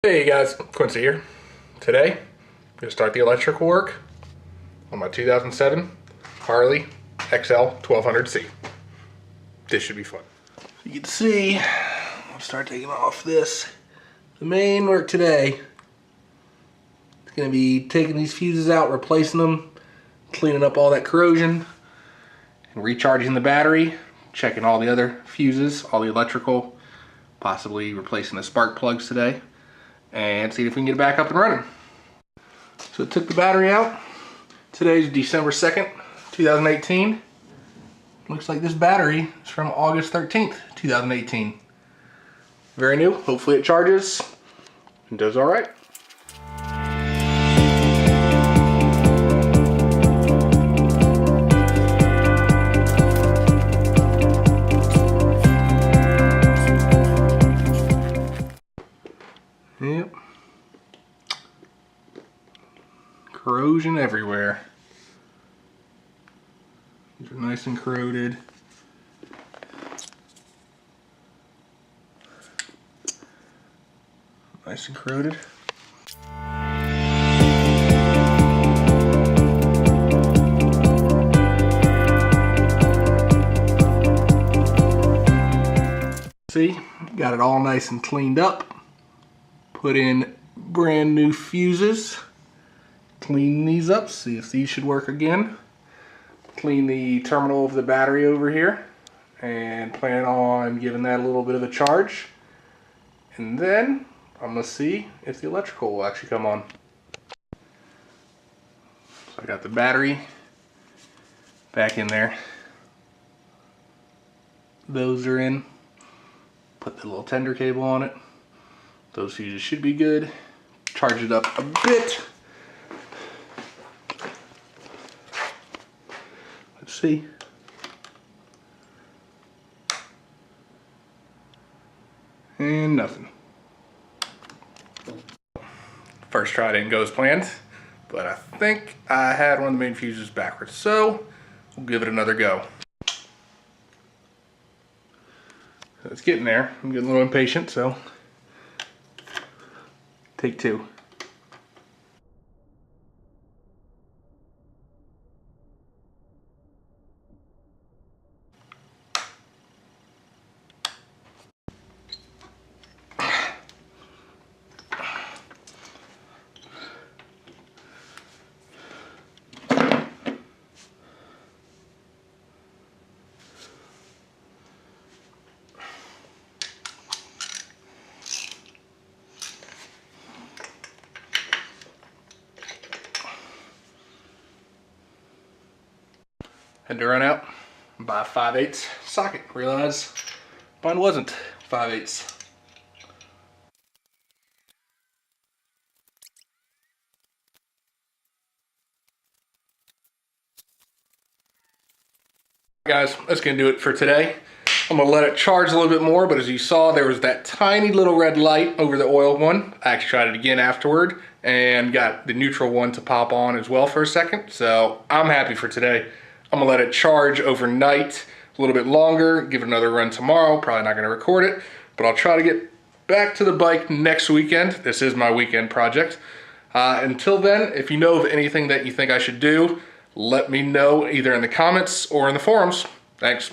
Hey guys, Quincy here. Today, I'm going to start the electrical work on my 2007 Harley XL 1200C. This should be fun. You can see, I'll start taking off this. The main work today is going to be taking these fuses out, replacing them, cleaning up all that corrosion, and recharging the battery, checking all the other fuses, all the electrical, possibly replacing the spark plugs today, and see if we can get it back up and running. So I took the battery out. Today's December 2nd, 2018. Looks like this battery is from August 13th, 2018. Very new. Hopefully it charges and does all right. Yep. Corrosion everywhere. These are nice and corroded. Nice and corroded. See, got it all nice and cleaned up. Put in brand new fuses. Clean these up, see if these should work again. Clean the terminal of the battery over here and plan on giving that a little bit of a charge. And then I'm gonna see if the electrical will actually come on. So I got the battery back in there. Those are in. Put the little tender cable on it. Those fuses should be good. Charge it up a bit. Let's see. And nothing. First try didn't go as planned, but I think I had one of the main fuses backwards, so we'll give it another go. It's getting there. I'm getting a little impatient, so take two. Had to run out and buy a 5/8 socket. Realize mine wasn't 5/8. Guys, that's gonna do it for today. I'm gonna let it charge a little bit more, but as you saw, there was that tiny little red light over the oil one. I actually tried it again afterward and got the neutral one to pop on as well for a second. So I'm happy for today. I'm gonna let it charge overnight a little bit longer, give it another run tomorrow. Probably not gonna record it, but I'll try to get back to the bike next weekend. This is my weekend project. Until then, if you know of anything that you think I should do, let me know either in the comments or in the forums. Thanks.